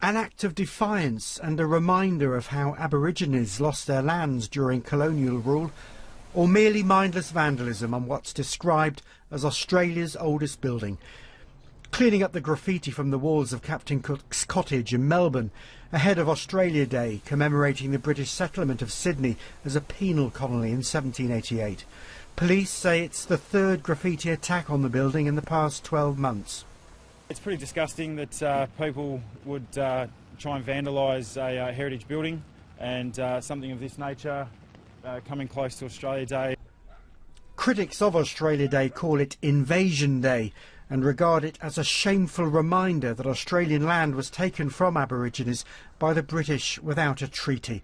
An act of defiance and a reminder of how Aborigines lost their lands during colonial rule, or merely mindless vandalism on what's described as Australia's oldest building. Cleaning up the graffiti from the walls of Captain Cook's cottage in Melbourne ahead of Australia Day, commemorating the British settlement of Sydney as a penal colony in 1788. Police say it's the third graffiti attack on the building in the past 12 months. It's pretty disgusting that people would try and vandalise a heritage building, and something of this nature coming close to Australia Day. Critics of Australia Day call it Invasion Day and regard it as a shameful reminder that Australian land was taken from Aborigines by the British without a treaty.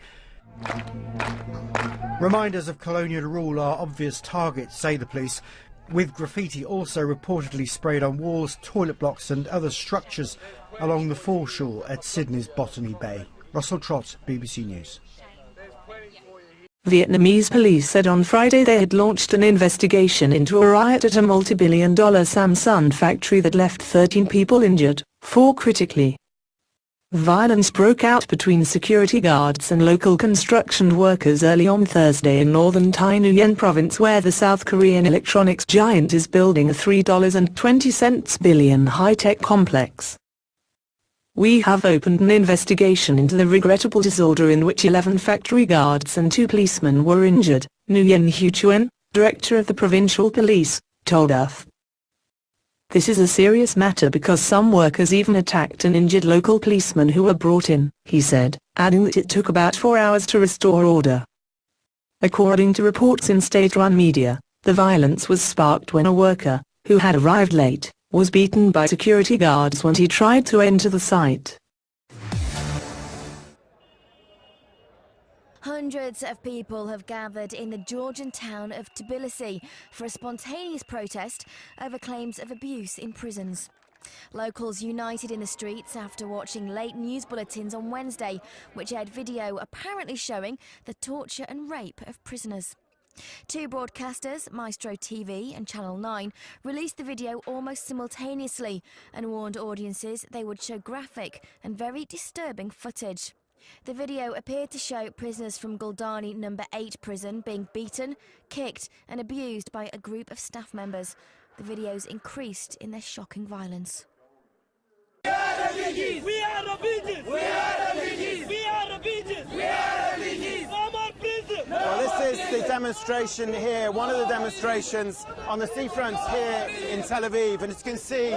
Reminders of colonial rule are obvious targets, say the police, with graffiti also reportedly sprayed on walls, toilet blocks and other structures along the foreshore at Sydney's Botany Bay. Russell Trott, BBC News. Vietnamese police said on Friday they had launched an investigation into a riot at a multi-billion-dollar Samsung factory that left 13 people injured, 4 critically. Violence broke out between security guards and local construction workers early on Thursday in northern Thanh Nguyen province, where the South Korean electronics giant is building a $3.20 billion high-tech complex. We have opened an investigation into the regrettable disorder in which 11 factory guards and 2 policemen were injured, Nguyen Hu Chuan, director of the provincial police, told us. This is a serious matter because some workers even attacked and injured local policemen who were brought in, he said, adding that it took about 4 hours to restore order. According to reports in state-run media, the violence was sparked when a worker, who had arrived late, was beaten by security guards when he tried to enter the site. Hundreds of people have gathered in the Georgian town of Tbilisi for a spontaneous protest over claims of abuse in prisons. Locals united in the streets after watching late news bulletins on Wednesday, which aired video apparently showing the torture and rape of prisoners. 2 broadcasters, Maestro TV and Channel 9, released the video almost simultaneously and warned audiences they would show graphic and very disturbing footage. The video appeared to show prisoners from Guldani No. 8 prison being beaten, kicked and abused by a group of staff members. The videos increased in their shocking violence. We are refugees! We are refugees! We are refugees! We are refugees! We are refugees! No more prison! Well, this is the demonstration here, one of the demonstrations on the seafront here in Tel Aviv, and as you can see,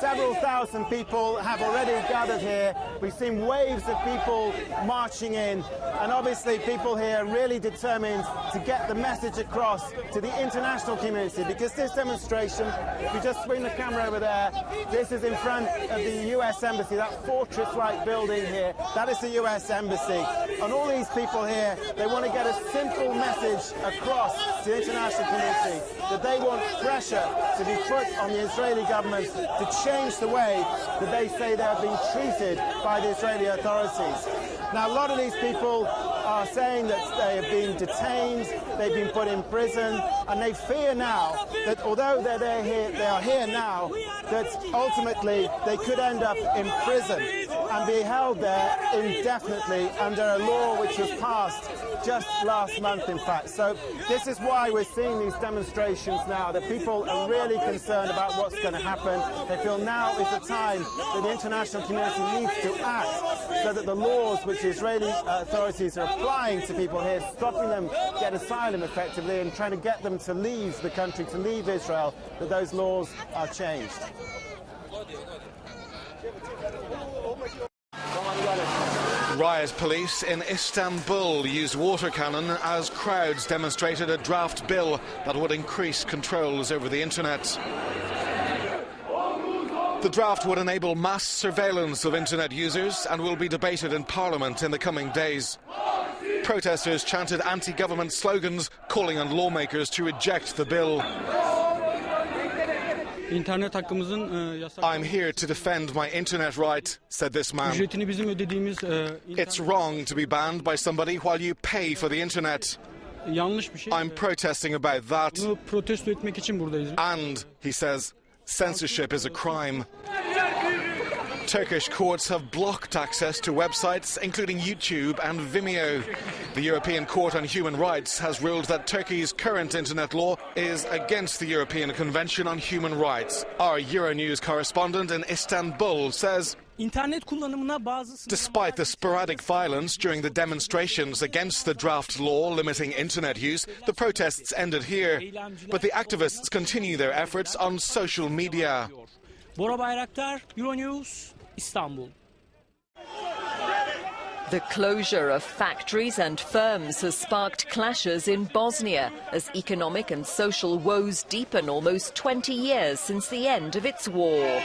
several thousand people have already gathered here. We've seen waves of people marching in, and obviously people here are really determined to get the message across to the international community, because this demonstration, if you just swing the camera over there, this is in front of the US Embassy, that fortress-like building here, that is the US Embassy. And all these people here, they want to get a simple message across to the international community that they want pressure to be put on the Israeli government to change the way that they say they are being treated by the Israeli authorities. Now, a lot of these people are saying that they have been detained, they've been put in prison, and they fear now that although they are here now, that ultimately they could end up in prison and be held there indefinitely under a law which was passed just last month, in fact. So this is why we're seeing these demonstrations now, that people are really concerned about what's going to happen. They feel now is the time that the international community needs to act so that the laws which the Israeli authorities are applying to people here, stopping them get asylum effectively and trying to get them to leave the country, to leave Israel, that those laws are changed. Riot police in Istanbul used water cannon as crowds demonstrated a draft bill that would increase controls over the internet. The draft would enable mass surveillance of internet users and will be debated in Parliament in the coming days. Protesters chanted anti-government slogans, calling on lawmakers to reject the bill. I'm here to defend my internet right, said this man. It's wrong to be banned by somebody while you pay for the internet. I'm protesting about that. And, he says, censorship is a crime. Turkish courts have blocked access to websites, including YouTube and Vimeo. The European Court on Human Rights has ruled that Turkey's current internet law is against the European Convention on Human Rights. Our Euronews correspondent in Istanbul says, despite the sporadic violence during the demonstrations against the draft law limiting internet use, the protests ended here. But the activists continue their efforts on social media. Bora Bayraktar, Euronews, Istanbul. The closure of factories and firms has sparked clashes in Bosnia as economic and social woes deepen almost 20 years since the end of its war.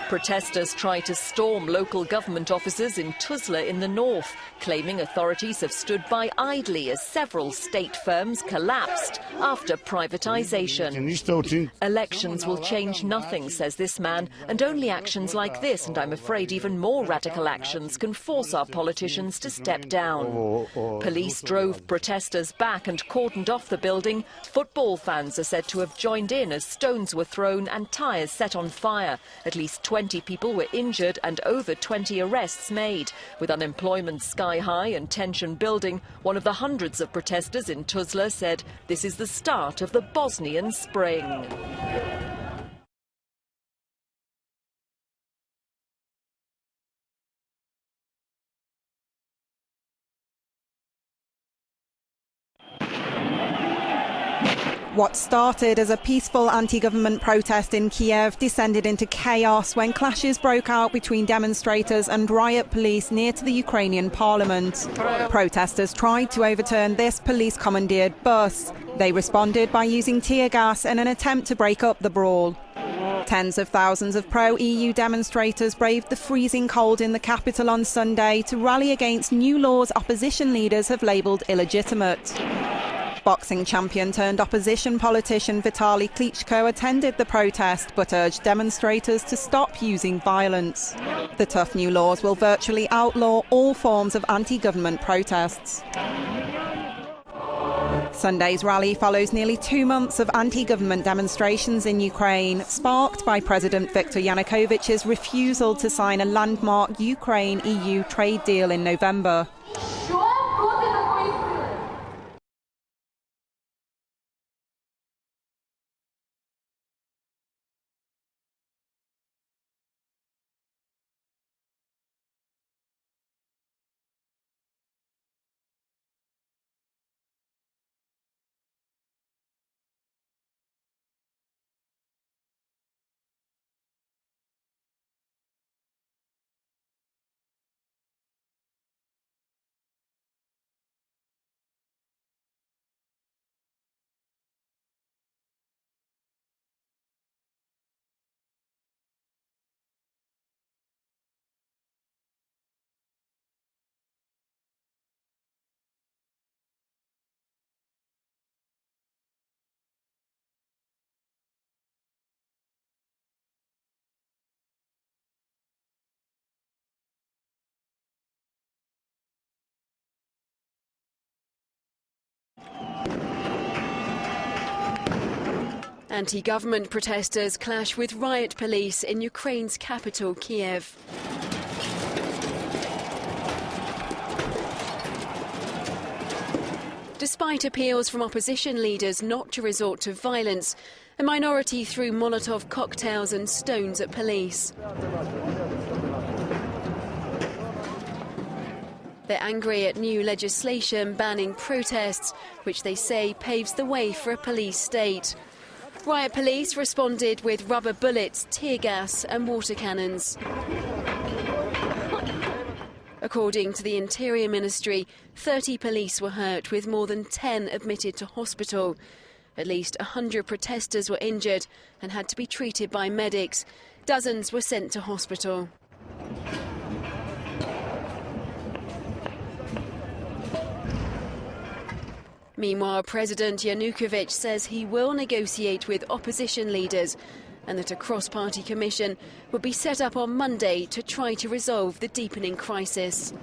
Protesters try to storm local government offices in Tuzla in the north, claiming authorities have stood by idly as several state firms collapsed after privatization. Elections will change nothing, says this man, and only actions like this, and I'm afraid even more radical actions, can force our politicians to step down. Police drove protesters back and cordoned off the building. Football fans are said to have joined in as stones were thrown and tyres set on fire. At least 20 people were injured and over 20 arrests made. With unemployment sky high and tension building, one of the hundreds of protesters in Tuzla said this is the start of the Bosnian Spring. What started as a peaceful anti-government protest in Kiev descended into chaos when clashes broke out between demonstrators and riot police near to the Ukrainian parliament. Protesters tried to overturn this police-commandeered bus. They responded by using tear gas in an attempt to break up the brawl. Tens of thousands of pro-EU demonstrators braved the freezing cold in the capital on Sunday to rally against new laws opposition leaders have labelled illegitimate. Boxing champion turned opposition politician Vitaly Klitschko attended the protest but urged demonstrators to stop using violence. The tough new laws will virtually outlaw all forms of anti-government protests. Sunday's rally follows nearly 2 months of anti-government demonstrations in Ukraine, sparked by President Viktor Yanukovych's refusal to sign a landmark Ukraine-EU trade deal in November. Anti-government protesters clash with riot police in Ukraine's capital, Kiev. Despite appeals from opposition leaders not to resort to violence, a minority threw Molotov cocktails and stones at police. They're angry at new legislation banning protests, which they say paves the way for a police state. Riot police responded with rubber bullets, tear gas and water cannons. According to the Interior Ministry, 30 police were hurt, with more than 10 admitted to hospital. At least 100 protesters were injured and had to be treated by medics. Dozens were sent to hospital. Meanwhile, President Yanukovych says he will negotiate with opposition leaders and that a cross-party commission will be set up on Monday to try to resolve the deepening crisis.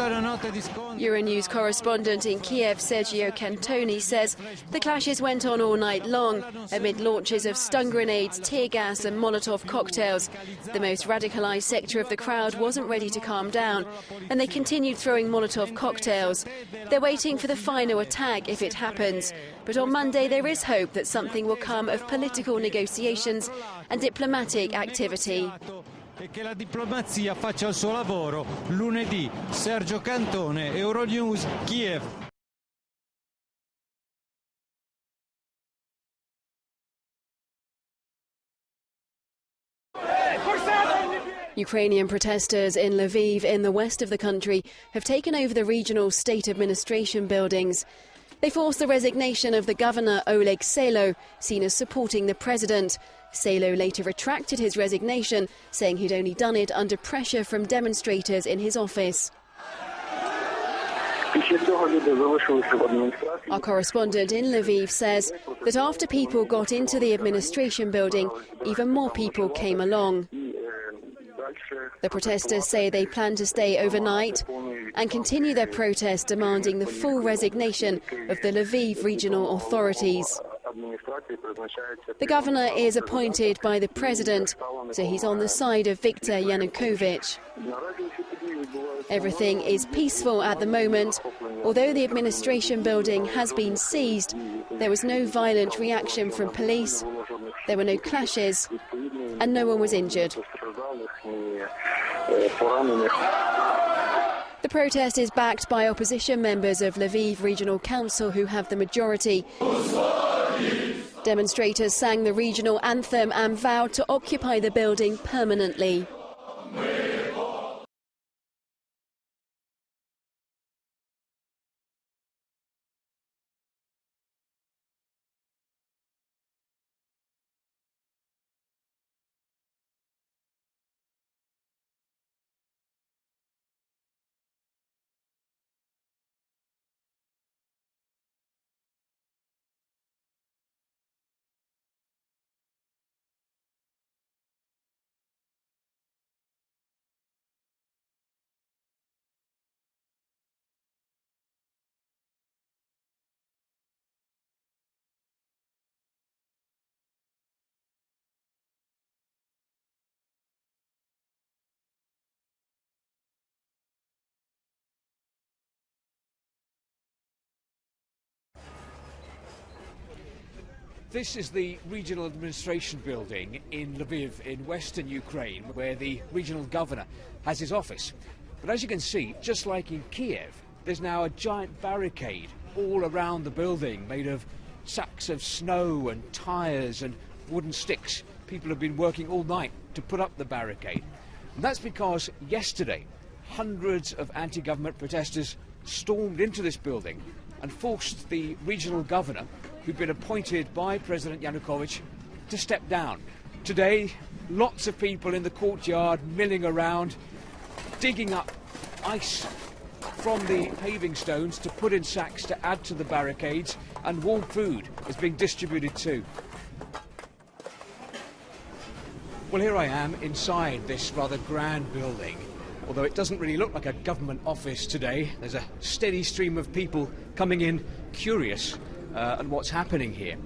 Euronews correspondent in Kiev, Sergio Cantoni, says the clashes went on all night long amid launches of stun grenades, tear gas and Molotov cocktails. The most radicalised sector of the crowd wasn't ready to calm down, and they continued throwing Molotov cocktails. They're waiting for the final attack if it happens. But on Monday there is hope that something will come of political negotiations and diplomatic activity. E che la diplomazia faccia il suo lavoro. Lunedì, Sergio Cantone, Euronews, Kiev. Ukrainian protesters in Lviv, in the west of the country, have taken over the regional state administration buildings. They forced the resignation of the governor, Oleg Selo, seen as supporting the president. Selo later retracted his resignation, saying he'd only done it under pressure from demonstrators in his office. Our correspondent in Lviv says that after people got into the administration building, even more people came along. The protesters say they plan to stay overnight and continue their protest demanding the full resignation of the Lviv regional authorities. The governor is appointed by the president, so he's on the side of Viktor Yanukovych. Everything is peaceful at the moment. Although the administration building has been seized, there was no violent reaction from police, there were no clashes, and no one was injured. The protest is backed by opposition members of Lviv Regional Council who have the majority. Demonstrators sang the regional anthem and vowed to occupy the building permanently. This is the regional administration building in Lviv in western Ukraine, where the regional governor has his office. But as you can see, just like in Kiev, there's now a giant barricade all around the building made of sacks of snow and tyres and wooden sticks. People have been working all night to put up the barricade. And that's because yesterday, hundreds of anti-government protesters stormed into this building and forced the regional governor, who'd been appointed by President Yanukovych, to step down. Today, lots of people in the courtyard milling around, digging up ice from the paving stones to put in sacks to add to the barricades, and warm food is being distributed too. Well, here I am inside this rather grand building. Although it doesn't really look like a government office today, there's a steady stream of people coming in, curious at what's happening here.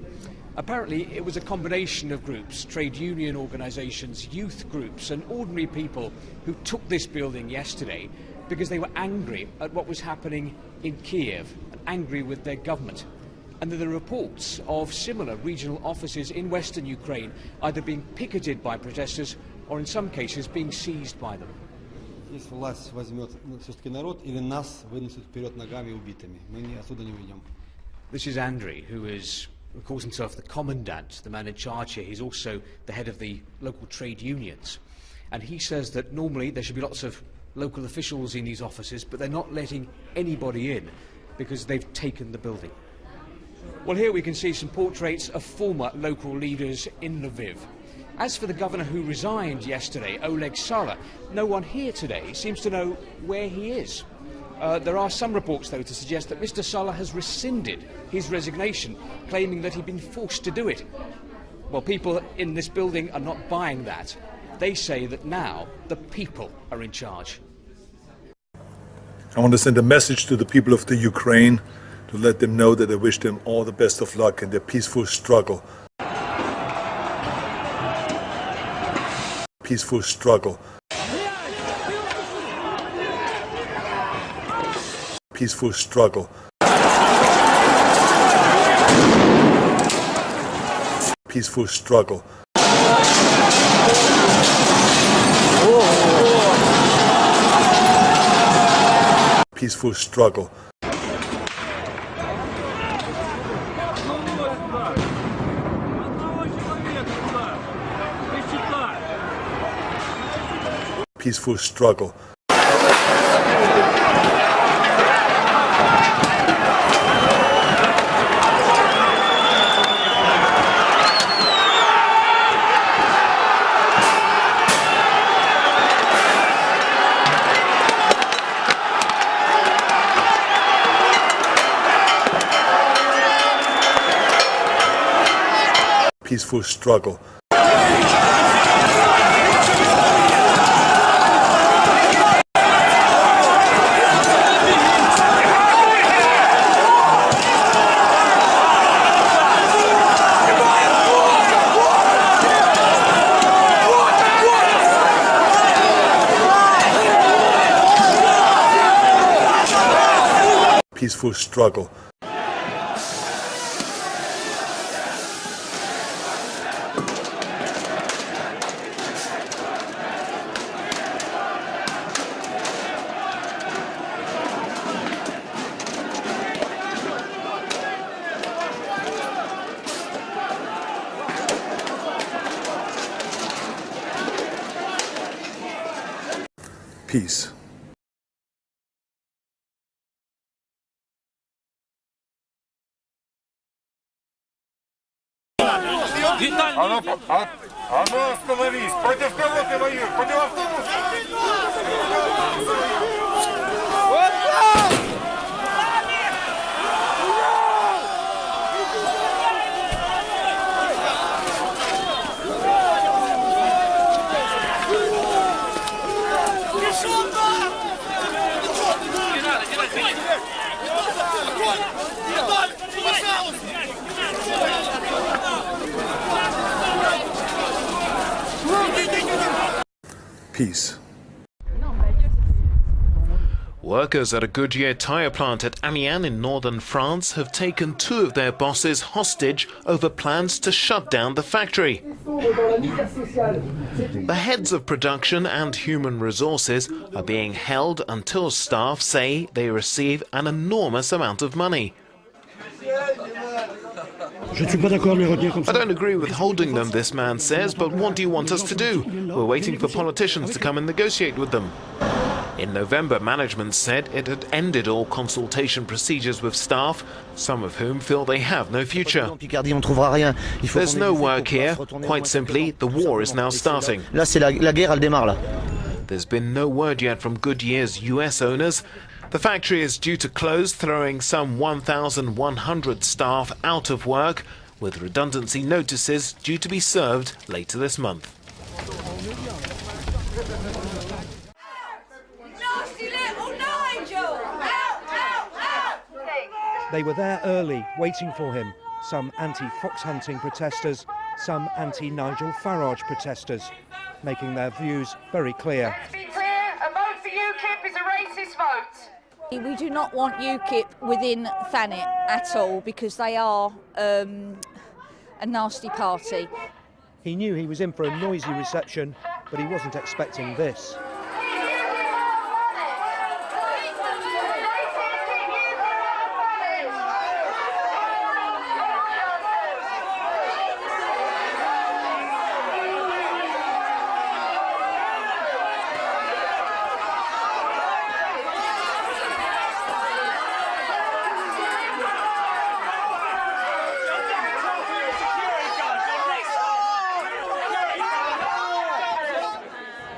Apparently it was a combination of groups, trade union organisations, youth groups and ordinary people who took this building yesterday because they were angry at what was happening in Kiev, and angry with their government. And there are reports of similar regional offices in western Ukraine either being picketed by protesters or in some cases being seized by them. Если власть возьмет все-таки народ, или нас вынесут вперед ногами убитыми. Мы отсюда не уйдем. This is Andriy, who calls himself the commandant, the man in charge here. He's also the head of the local trade unions. And he says that normally there should be lots of local officials in these offices, but they're not letting anybody in because they've taken the building. Well, here we can see some portraits of former local leaders in Lviv. As for the governor who resigned yesterday, Oleg Salo, no one here today seems to know where he is. There are some reports, though, to suggest that Mr. Salo has rescinded his resignation, claiming that he'd been forced to do it. Well, people in this building are not buying that. They say that now the people are in charge. I want to send a message to the people of the Ukraine to let them know that I wish them all the best of luck in their peaceful struggle. Peaceful struggle. Peaceful struggle. Peaceful struggle. Peaceful struggle. Peaceful struggle. Peaceful struggle. Peaceful struggle. Peace. А ну остановись! Против кого ты воюешь? Против автобуса? Вот так! Peace. Workers at a Goodyear tyre plant at Amiens in northern France have taken two of their bosses hostage over plans to shut down the factory. The heads of production and human resources are being held until staff say they receive an enormous amount of money. I don't agree with holding them, this man says, but what do you want us to do? We're waiting for politicians to come and negotiate with them. In November, management said it had ended all consultation procedures with staff, some of whom feel they have no future. There's no work here. Quite simply, the war is now starting. There's been no word yet from Goodyear's US owners. The factory is due to close, throwing some 1,100 staff out of work, with redundancy notices due to be served later this month. They were there early, waiting for him. Some anti-fox hunting protesters, some anti-Nigel Farage protesters, making their views very clear. Let's be clear, a vote for UKIP is a racist vote. We do not want UKIP within Thanet at all, because they are a nasty party. He knew he was in for a noisy reception, but he wasn't expecting this.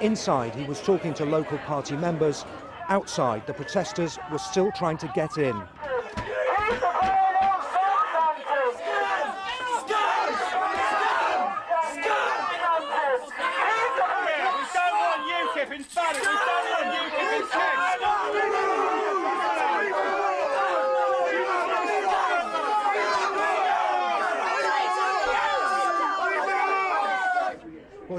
Inside, he was talking to local party members. Outside, the protesters were still trying to get in. We don't want UKIP in Thanet. We don't want UKIP in Kent.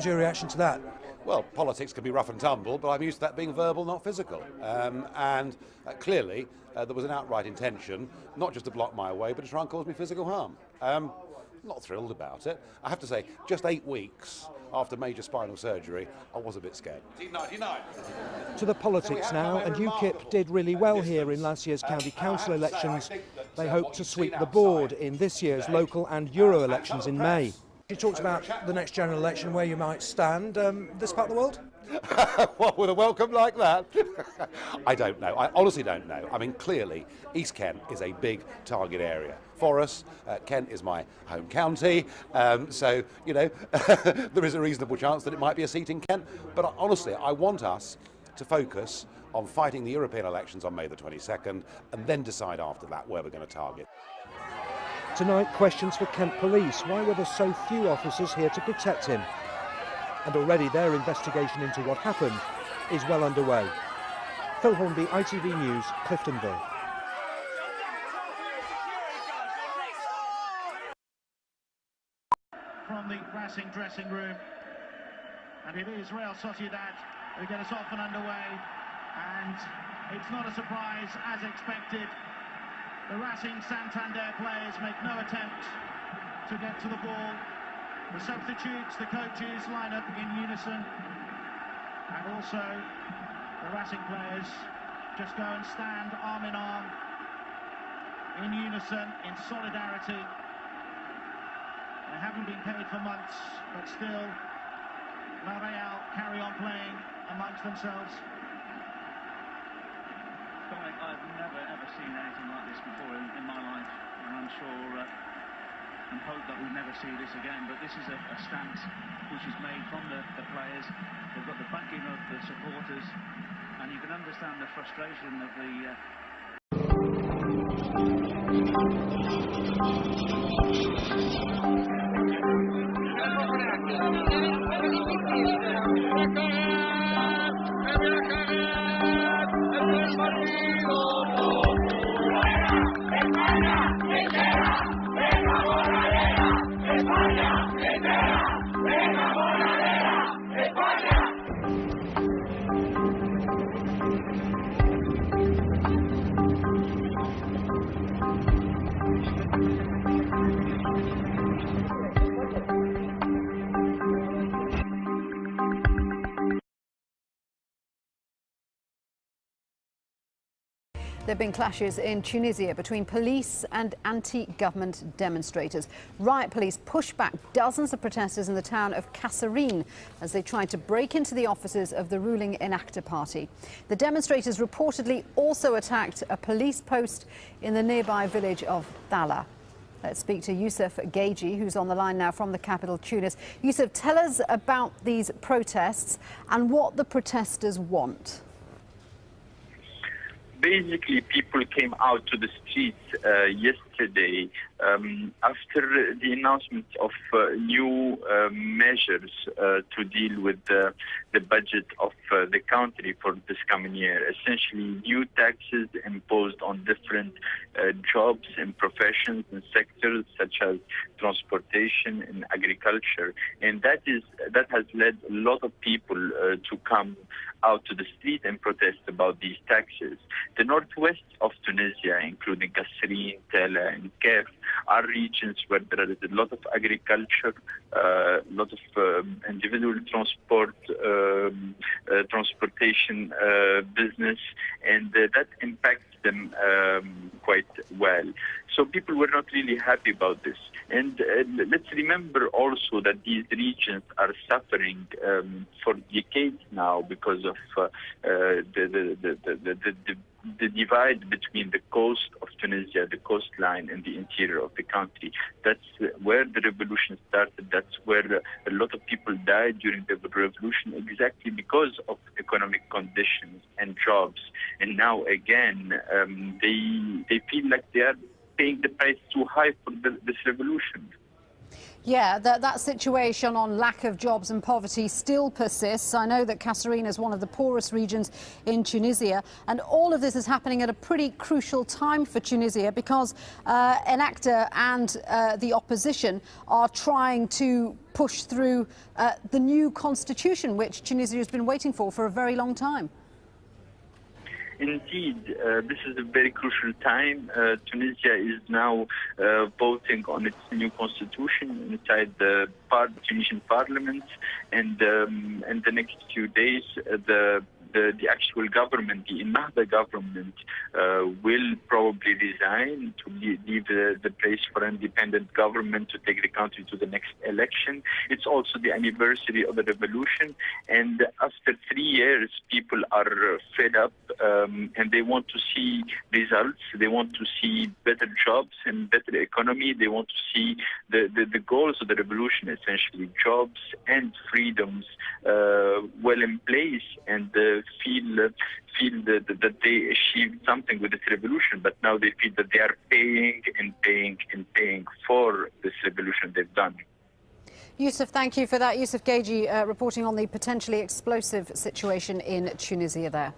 was your reaction to that? Well, politics can be rough and tumble, but I'm used to that being verbal, not physical. Clearly, there was an outright intention, not just to block my way, but to try and cause me physical harm. Not thrilled about it. I have to say, just 8 weeks after major spinal surgery, I was a bit scared. To the politics now, and UKIP did really well here in last year's county council elections. They hope to sweep the board in this year's local and Euro elections in May. You talked about the next general election, where you might stand. This part of the world? What, with a welcome like that? I don't know. I honestly don't know. I mean, clearly, East Kent is a big target area for us. Kent is my home county, so, you know, there is a reasonable chance that it might be a seat in Kent. But honestly, I want us to focus on fighting the European elections on May the 22nd and then decide after that where we're going to target. Tonight, questions for Kent Police. Why were there so few officers here to protect him? And already their investigation into what happened is well underway. Phil Hornby, ITV News, Cliftonville. From the Racing dressing room, and it is Real Sociedad who get us off and underway, and it's not a surprise, as expected. The Racing Santander players make no attempt to get to the ball. The substitutes, the coaches line up in unison, and also the Racing players just go and stand arm in arm in unison, in solidarity. They haven't been paid for months, but still La Real carry on playing amongst themselves. Dominic, I've never ever seen anything like this before in my life, and I'm sure and hope that we never see this again. But this is a stance which is made from the players. They've got the backing of the supporters, and you can understand the frustration of the There have been clashes in Tunisia between police and anti-government demonstrators. Riot police pushed back dozens of protesters in the town of Kasserine as they tried to break into the offices of the ruling Ennahda party. The demonstrators reportedly also attacked a police post in the nearby village of Thala. Let's speak to Youssef Gaji, who's on the line now from the capital, Tunis. Youssef, tell us about these protests and what the protesters want. Basically, people came out to the streets yesterday after the announcement of new measures to deal with the budget of the country for this coming year. Essentially, new taxes imposed on different jobs and professions and sectors such as transportation and agriculture. And that has led a lot of people to come out to the street and protest about these taxes. The northwest of Tunisia, including Kasserine, Thala and Kef, are regions where there is a lot of agriculture, a lot of individual transportation business, and that impacts them quite well. So people were not really happy about this. And let's remember also that these regions are suffering for decades now because of the divide between the coast of Tunisia, the coastline, and the interior of the country. That's where the revolution started. That's where a lot of people died during the revolution, exactly because of economic conditions and jobs. And now again, they feel like they are paying the price too high for this revolution. Yeah, that situation on lack of jobs and poverty still persists. I know that Kasserine is one of the poorest regions in Tunisia, and all of this is happening at a pretty crucial time for Tunisia because Ennahda and the opposition are trying to push through the new constitution, which Tunisia has been waiting for a very long time. Indeed, this is a very crucial time. Tunisia is now voting on its new constitution inside the Tunisian parliament, and in the next few days, the actual government, the Ennahda government, will probably resign to leave the place for an independent government to take the country to the next election. It's also the anniversary of the revolution, and after 3 years, people are fed up and they want to see results. They want to see better jobs and better economy. They want to see the goals of the revolution, essentially jobs and freedoms, well in place, and feel that they achieved something with this revolution, but now they feel that they are paying and paying and paying for this revolution they've done. Yusuf, thank you for that. Yusuf Geji reporting on the potentially explosive situation in Tunisia there.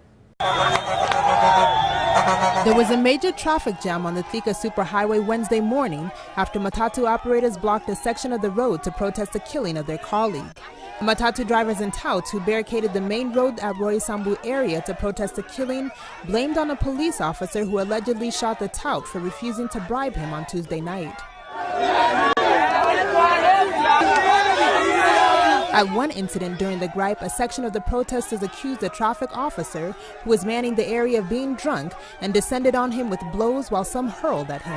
There was a major traffic jam on the Thika Superhighway Wednesday morning after Matatu operators blocked a section of the road to protest the killing of their colleague. Matatu drivers and touts who barricaded the main road at Roy Sambu area to protest the killing blamed on a police officer who allegedly shot the tout for refusing to bribe him on Tuesday night. At one incident during the gripe, a section of the protesters accused the traffic officer, who was manning the area, of being drunk and descended on him with blows while some hurled at him.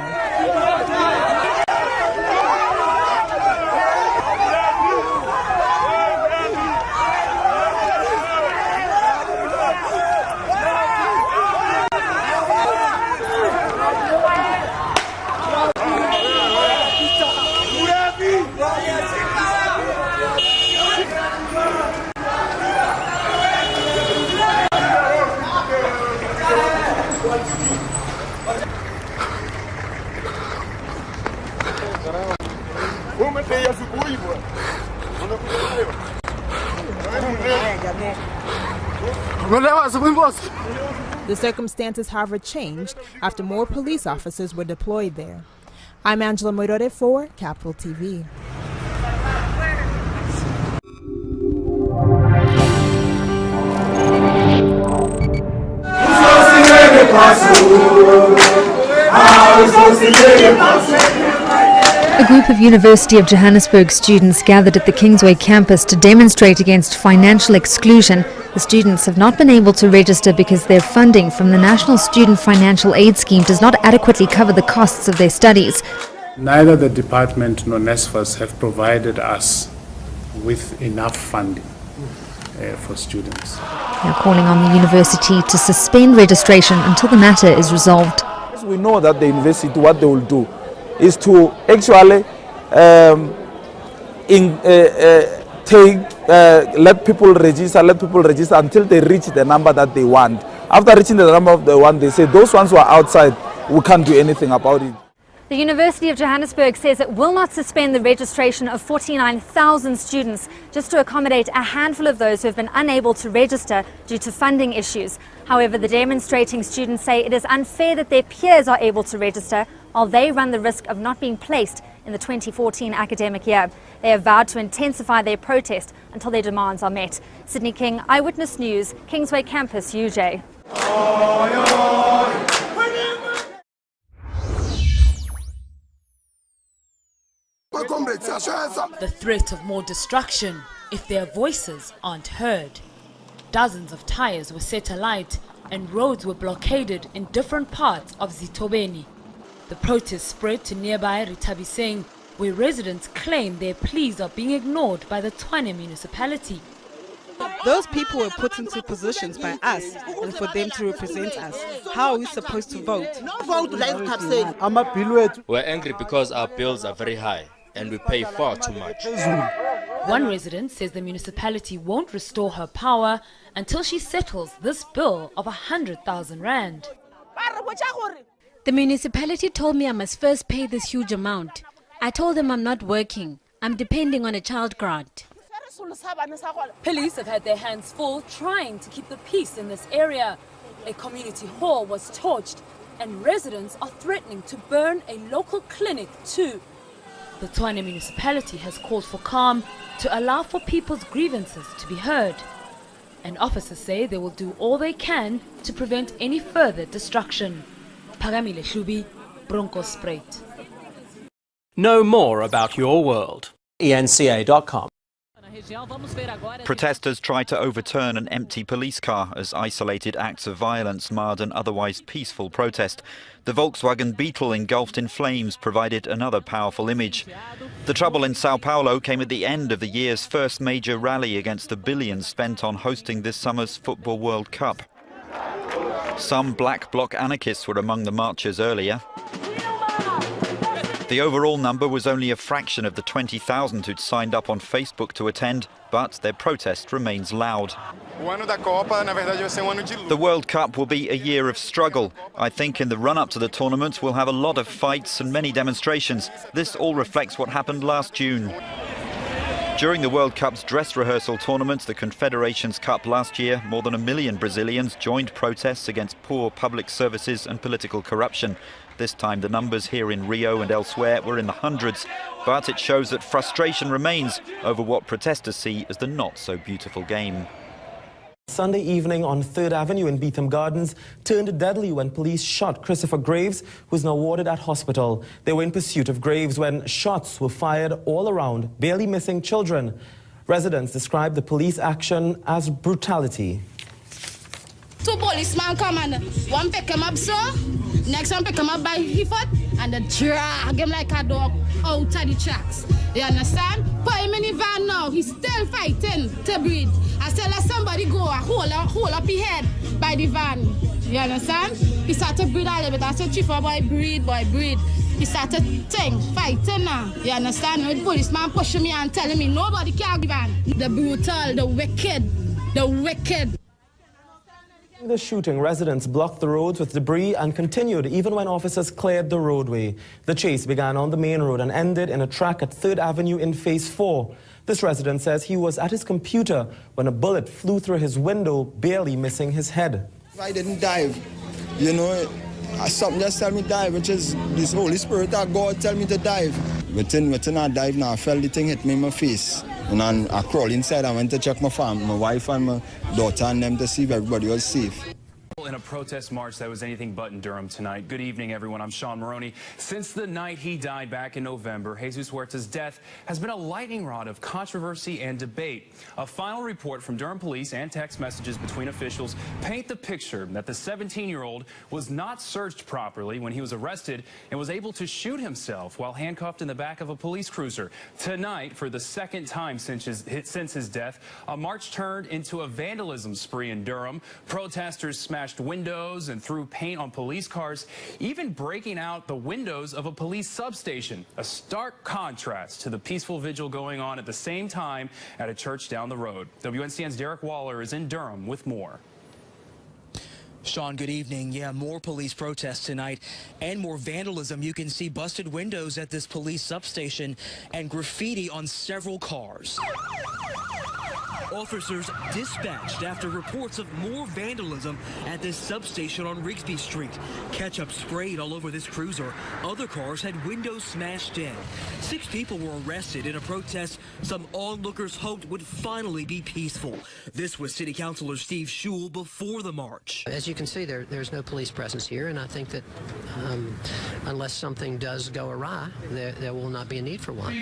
The circumstances, however, changed after more police officers were deployed there. I'm Angela Moirore for Capital TV. A group of University of Johannesburg students gathered at the Kingsway campus to demonstrate against financial exclusion. The students have not been able to register because their funding from the National Student Financial Aid Scheme does not adequately cover the costs of their studies. Neither the department nor NSFAS have provided us with enough funding for students. They're calling on the university to suspend registration until the matter is resolved. We know that the university, what they will do is to actually let people register until they reach the number that they want. After reaching the number they want, they say those ones who are outside, we can't do anything about it. The University of Johannesburg says it will not suspend the registration of 49,000 students just to accommodate a handful of those who have been unable to register due to funding issues. However, the demonstrating students say it is unfair that their peers are able to register while they run the risk of not being placed in the 2014 academic year. They have vowed to intensify their protest until their demands are met. Sydney King, Eyewitness News, Kingsway Campus, UJ. The threat of more destruction if their voices aren't heard. Dozens of tires were set alight and roads were blockaded in different parts of Zitobeni. The protest spread to nearby Ritabiseng, where residents claim their pleas are being ignored by the Tshwane municipality. Those people were put into positions by us and for them to represent us. How are we supposed to vote? We're angry because our bills are very high and we pay far too much. One resident says the municipality won't restore her power until she settles this bill of 100,000 rand. The municipality told me I must first pay this huge amount. I told them I'm not working. I'm depending on a child grant. Police have had their hands full trying to keep the peace in this area. A community hall was torched and residents are threatening to burn a local clinic too. The Tshwane municipality has called for calm to allow for people's grievances to be heard. And officers say they will do all they can to prevent any further destruction. Pagamile Hlubi, Bronkhorstspruit. Know more about your world. ENCA.com. Protesters tried to overturn an empty police car as isolated acts of violence marred an otherwise peaceful protest. The Volkswagen Beetle engulfed in flames provided another powerful image. The trouble in Sao Paulo came at the end of the year's first major rally against the billions spent on hosting this summer's Football World Cup. Some black bloc anarchists were among the marchers earlier. The overall number was only a fraction of the 20,000 who'd signed up on Facebook to attend, but their protest remains loud. The World Cup will be a year of struggle. I think in the run-up to the tournament we'll have a lot of fights and many demonstrations. This all reflects what happened last June. During the World Cup's dress rehearsal tournament, the Confederations Cup last year, more than 1 million Brazilians joined protests against poor public services and political corruption. This time the numbers here in Rio and elsewhere were in the hundreds, but it shows that frustration remains over what protesters see as the not-so-beautiful game. Sunday evening on 3rd Avenue in Beetham Gardens turned deadly when police shot Christopher Graves, who is now warded at hospital. They were in pursuit of Graves when shots were fired all around, barely missing children. Residents described the police action as brutality. Two policemen come and one pick him up so, next one pick him up by his foot and they drag him like a dog out of the tracks. You understand? Put him in the van now, he's still fighting to breathe. I said let somebody go and hold up his head by the van. You understand? He started to breathe a little bit. I said, Chief, boy, breathe, boy, breathe. He started fighting now. You understand? The policeman pushing me and telling me nobody can the van. The brutal, the wicked. The shooting, residents blocked the roads with debris and continued even when officers cleared the roadway. The chase began on the main road and ended in a track at 3rd Avenue in Phase 4. This resident says he was at his computer when a bullet flew through his window, barely missing his head. I didn't dive, you know, something just tell me dive, which is this Holy Spirit of God tell me to dive. Within I dive now, I felt the thing hit me in my face. And I crawled inside, I went to check my family, my wife and my daughter and them to see if everybody was safe. In a protest march that was anything but in Durham tonight. Good evening, everyone. I'm Sean Maroney. Since the night he died back in November, Jesus Huerta's death has been a lightning rod of controversy and debate. A final report from Durham police and text messages between officials paint the picture that the 17-year-old was not searched properly when he was arrested and was able to shoot himself while handcuffed in the back of a police cruiser. Tonight, for the second time since his death, a march turned into a vandalism spree in Durham. Protesters smashed windows and threw paint on police cars, even breaking out the windows of a police substation. A stark contrast to the peaceful vigil going on at the same time at a church down the road. WNCN's Derek Waller is in Durham with more. Sean, good evening. Yeah, more police protests tonight and more vandalism. You can see busted windows at this police substation and graffiti on several cars. Officers dispatched after reports of more vandalism at this substation on Rigsby Street. Ketchup sprayed all over this cruiser. Other cars had windows smashed in. 6 people were arrested in a protest some onlookers hoped would finally be peaceful. This was City Councilor Steve Schul before the march. As you can see, there's no police presence here, and I think that unless something does go awry, there will not be a need for one.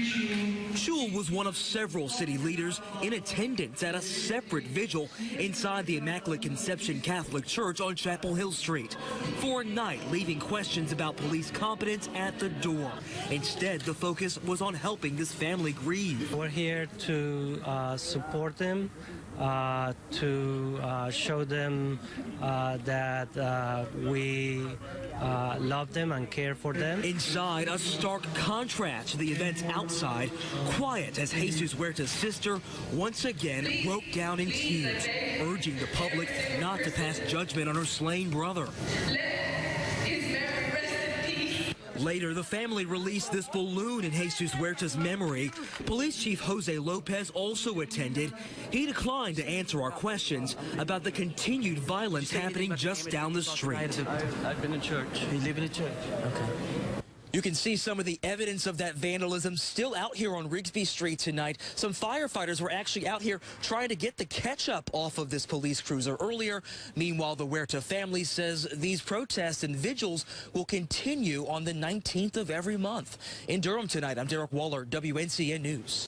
Schul was one of several city leaders in attendance at a separate vigil inside the Immaculate Conception Catholic Church on Chapel Hill Street. For a night, leaving questions about police competence at the door. Instead, the focus was on helping this family grieve. We're here to support them, to show them that we love them and care for them. Inside, a stark contrast to the events outside. Quiet as Jesus Huerta's sister once again broke down in tears, urging the public not to pass judgment on her slain brother. Later, the family released this balloon in Jesus Huerta's memory. Police Chief Jose Lopez also attended. He declined to answer our questions about the continued violence happening just down the street. I've been in church. You live in a church? Okay. You can see some of the evidence of that vandalism still out here on Rigsby Street tonight. Some firefighters were actually out here trying to get the ketchup off of this police cruiser earlier. Meanwhile, the Huerta family says these protests and vigils will continue on the 19th of every month. In Durham tonight, I'm Derek Waller, WNCN News.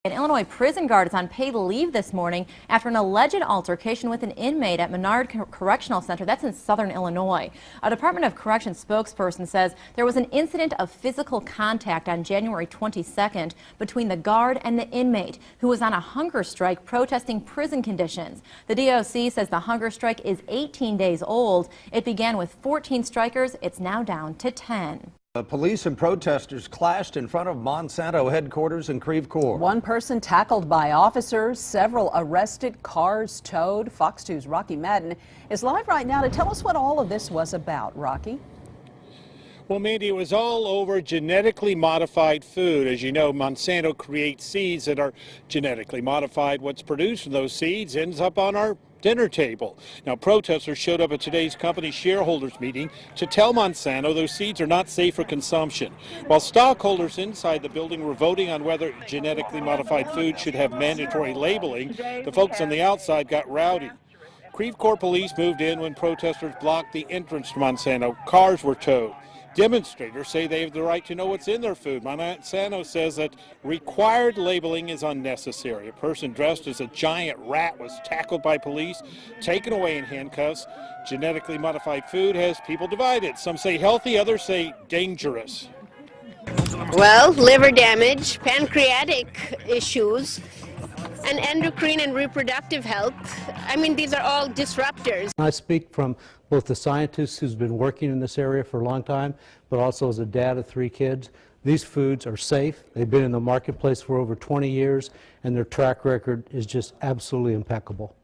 An Illinois prison guard is on paid leave this morning after an alleged altercation with an inmate at Menard Correctional Center. That's in southern Illinois. A Department of Corrections spokesperson says there was an incident of physical contact on January 22nd between the guard and the inmate, who was on a hunger strike protesting prison conditions. The DOC says the hunger strike is 18 days old. It began with 14 strikers. It's now down to 10. Police and protesters clashed in front of Monsanto headquarters in Creve Coeur. One person tackled by officers, several arrested, cars towed. Fox 2's Rocky Madden is live right now to tell us what all of this was about. Rocky? Well, Mandy, it was all over genetically modified food. As you know, Monsanto creates seeds that are genetically modified. What's produced from those seeds ends up on our dinner table. Now, protesters showed up at today's company shareholders meeting to tell Monsanto those seeds are not safe for consumption. While stockholders inside the building were voting on whether genetically modified food should have mandatory labeling, the folks on the outside got rowdy. Creve Coeur police moved in when protesters blocked the entrance to Monsanto. Cars were towed. Demonstrators say they have the right to know what's in their food. Monsanto says that required labeling is unnecessary. A person dressed as a giant rat was tackled by police, taken away in handcuffs. Genetically modified food has people divided. Some say healthy, others say dangerous. Well, liver damage, pancreatic issues, and endocrine and reproductive health. I mean, these are all disruptors. I speak from both the scientist who's been working in this area for a long time, but also as a dad of 3 kids. These foods are safe. They've been in the marketplace for over 20 years, and their track record is just absolutely impeccable.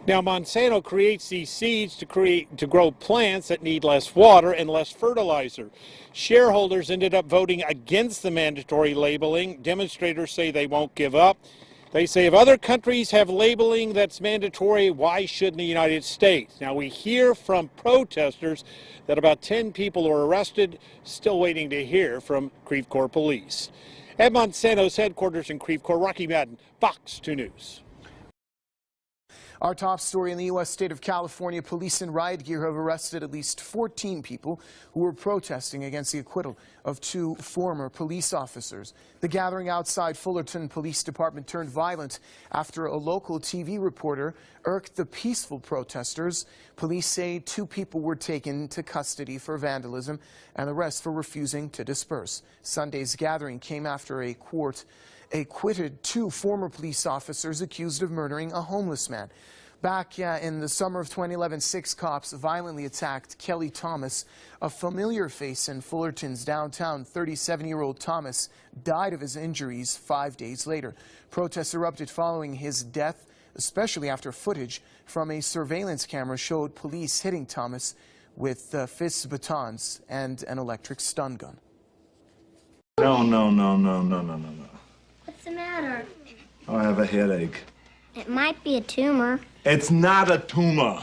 Now, Monsanto creates these seeds to grow plants that need less water and less fertilizer. Shareholders ended up voting against the mandatory labeling. Demonstrators say they won't give up. They say if other countries have labeling that's mandatory, why shouldn't the United States? Now, we hear from protesters that about 10 people were arrested, still waiting to hear from Creve Coeur police. At Monsanto's headquarters in Creve Coeur, Rocky Madden, Fox 2 News. Our top story in the U.S. state of California, police in riot gear have arrested at least 14 people who were protesting against the acquittal of 2 former police officers. The gathering outside Fullerton Police Department turned violent after a local TV reporter irked the peaceful protesters. Police say 2 people were taken to custody for vandalism and arrested for refusing to disperse. Sunday's gathering came after a court acquitted 2 former police officers accused of murdering a homeless man. Back in the summer of 2011, 6 cops violently attacked Kelly Thomas, a familiar face in Fullerton's downtown. 37-year-old Thomas died of his injuries 5 days later. Protests erupted following his death, especially after footage from a surveillance camera showed police hitting Thomas with fists, batons, and an electric stun gun. No. What's the matter? I have a headache. It might be a tumor. It's not a tumor.